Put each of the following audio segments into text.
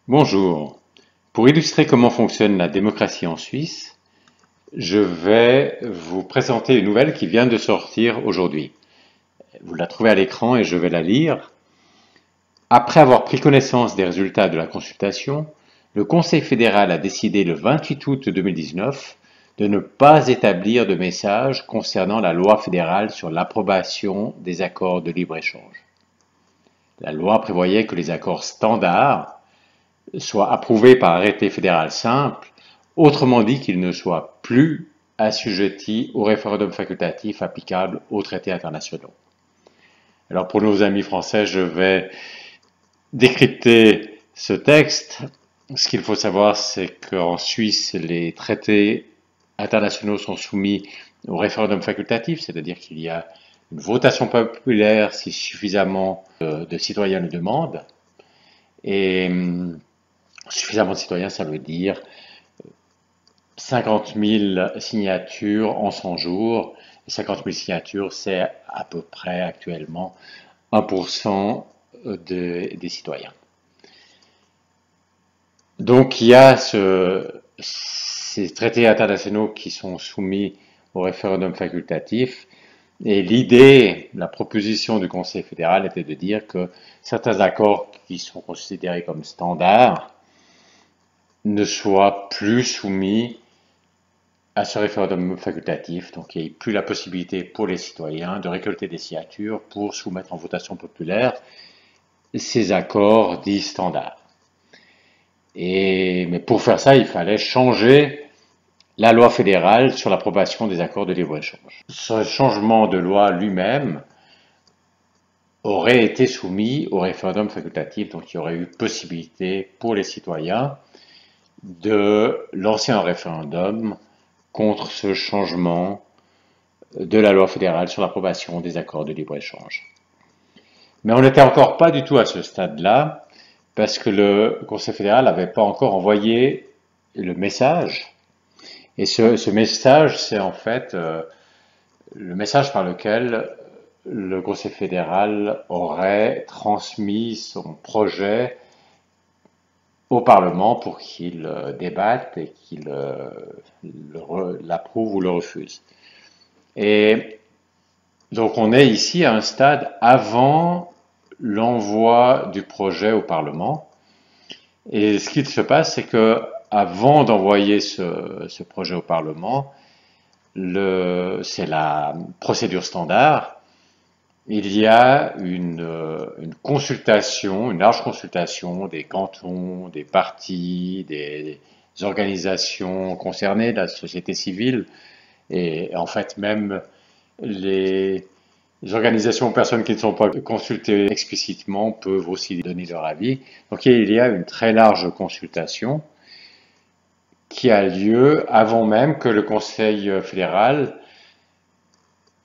Bonjour. Pour illustrer comment fonctionne la démocratie en Suisse, je vais vous présenter une nouvelle qui vient de sortir aujourd'hui. Vous la trouvez à l'écran et je vais la lire. Après avoir pris connaissance des résultats de la consultation, le Conseil fédéral a décidé le 28 août 2019 de ne pas établir de message concernant la loi fédérale sur l'approbation des accords de libre-échange. La loi prévoyait que les accords standards soient approuvés par arrêté fédéral simple, autrement dit qu'ils ne soient plus assujettis au référendum facultatif applicable aux traités internationaux. Alors pour nos amis français, je vais décrypter ce texte. Ce qu'il faut savoir, c'est qu'en Suisse, les traités internationaux sont soumis au référendum facultatif, c'est-à-dire qu'il y a une votation populaire si suffisamment de citoyens le demandent. Et suffisamment de citoyens, ça veut dire 50 000 signatures en 100 jours. Et 50 000 signatures, c'est à peu près actuellement 1% des citoyens. Donc il y a ces traités internationaux qui sont soumis au référendum facultatif. Et l'idée, la proposition du Conseil fédéral était de dire que certains accords qui sont considérés comme standards ne soient plus soumis à ce référendum facultatif. Donc il n'y a plus la possibilité pour les citoyens de récolter des signatures pour soumettre en votation populaire ces accords dits standards. Mais pour faire ça, il fallait changer la loi fédérale sur l'approbation des accords de libre-échange. Ce changement de loi lui-même aurait été soumis au référendum facultatif, donc il y aurait eu possibilité pour les citoyens de lancer un référendum contre ce changement de la loi fédérale sur l'approbation des accords de libre-échange. Mais on n'était encore pas du tout à ce stade-là, parce que le Conseil fédéral n'avait pas encore envoyé le message. Et ce message, c'est en fait le message par lequel le Conseil fédéral aurait transmis son projet au Parlement pour qu'il débatte et qu'il l'approuve ou le refuse. Et donc on est ici à un stade avant l'envoi du projet au Parlement. Et ce qui se passe, c'est que avant d'envoyer ce projet au Parlement, c'est la procédure standard. Il y a une consultation, une large consultation des cantons, des partis, des organisations concernées, de la société civile, et en fait même les organisations ou personnes qui ne sont pas consultées explicitement peuvent aussi donner leur avis. Donc il y a une très large consultation qui a lieu avant même que le Conseil fédéral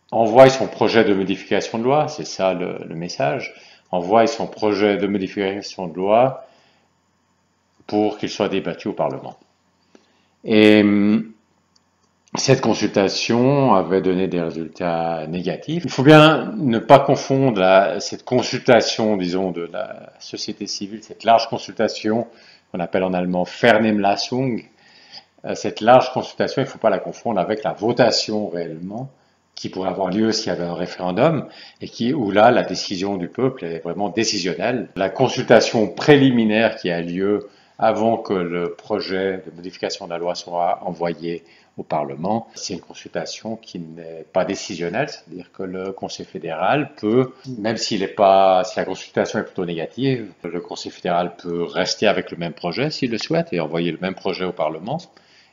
envoie son projet de modification de loi, c'est ça le message, envoie son projet de modification de loi pour qu'il soit débattu au Parlement. Et cette consultation avait donné des résultats négatifs. Il faut bien ne pas confondre cette consultation, disons, de la société civile, cette large consultation qu'on appelle en allemand Vernehmlassung. Cette large consultation, il ne faut pas la confondre avec la votation réellement, qui pourrait avoir lieu s'il y avait un référendum, et où là, la décision du peuple est vraiment décisionnelle. La consultation préliminaire qui a lieu avant que le projet de modification de la loi soit envoyé au Parlement, c'est une consultation qui n'est pas décisionnelle, c'est-à-dire que le Conseil fédéral peut, même si la consultation est plutôt négative, le Conseil fédéral peut rester avec le même projet s'il le souhaite et envoyer le même projet au Parlement,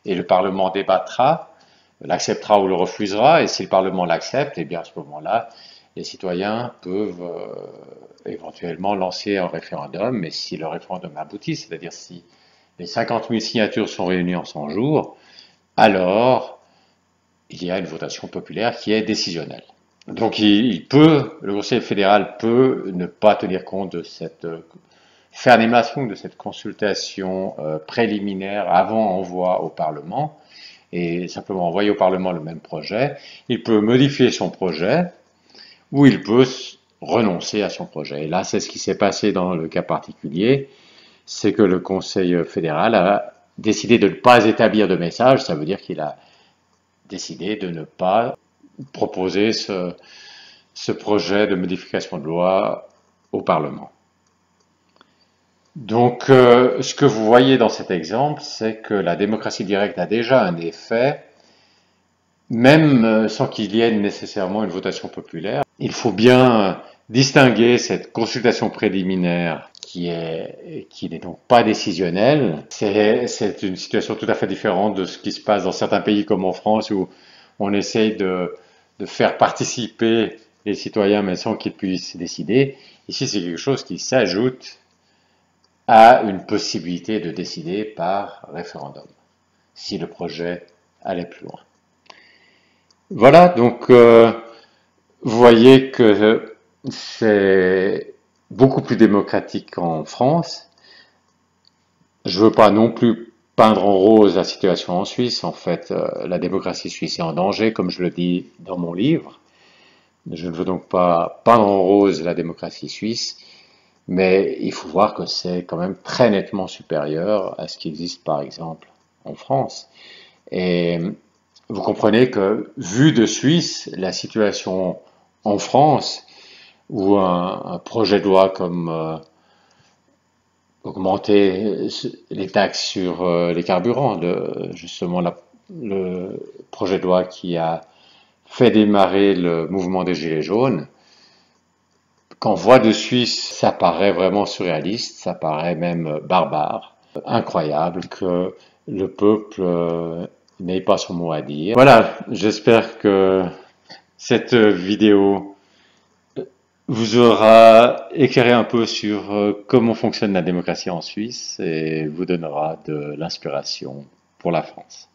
et le Parlement débattra, l'acceptera ou le refusera, et si le Parlement l'accepte, eh bien à ce moment-là, les citoyens peuvent éventuellement lancer un référendum, mais si le référendum aboutit, c'est-à-dire si les 50 000 signatures sont réunies en 100 jours, alors il y a une votation populaire qui est décisionnelle. Donc le Conseil fédéral peut ne pas tenir compte de cette Vernehmlassung, de cette consultation préliminaire avant envoi au Parlement, et simplement envoyer au Parlement le même projet. Il peut modifier son projet, ou il peut renoncer à son projet. Et là, c'est ce qui s'est passé dans le cas particulier. c'est que le Conseil fédéral a décidé de ne pas établir de message. Ça veut dire qu'il a décidé de ne pas proposer ce projet de modification de loi au Parlement. Donc, ce que vous voyez dans cet exemple, c'est que la démocratie directe a déjà un effet, même sans qu'il y ait nécessairement une votation populaire. Il faut bien distinguer cette consultation préliminaire qui n'est donc pas décisionnelle. C'est une situation tout à fait différente de ce qui se passe dans certains pays comme en France où on essaye de faire participer les citoyens mais sans qu'ils puissent décider. Ici, c'est quelque chose qui s'ajoute à une possibilité de décider par référendum, si le projet allait plus loin. Voilà, donc vous voyez que c'est beaucoup plus démocratique en France. Je ne veux pas non plus peindre en rose la situation en Suisse. En fait, la démocratie suisse est en danger, comme je le dis dans mon livre. Je ne veux donc pas peindre en rose la démocratie suisse, mais il faut voir que c'est quand même très nettement supérieur à ce qui existe par exemple en France. Et vous comprenez que, vu de Suisse, la situation en France, où un projet de loi comme augmenter les taxes sur les carburants, justement le projet de loi qui a fait démarrer le mouvement des Gilets jaunes, qu'en voix de Suisse, ça paraît vraiment surréaliste, ça paraît même barbare, incroyable que le peuple n'ait pas son mot à dire. Voilà, j'espère que cette vidéo vous aura éclairé un peu sur comment fonctionne la démocratie en Suisse et vous donnera de l'inspiration pour la France.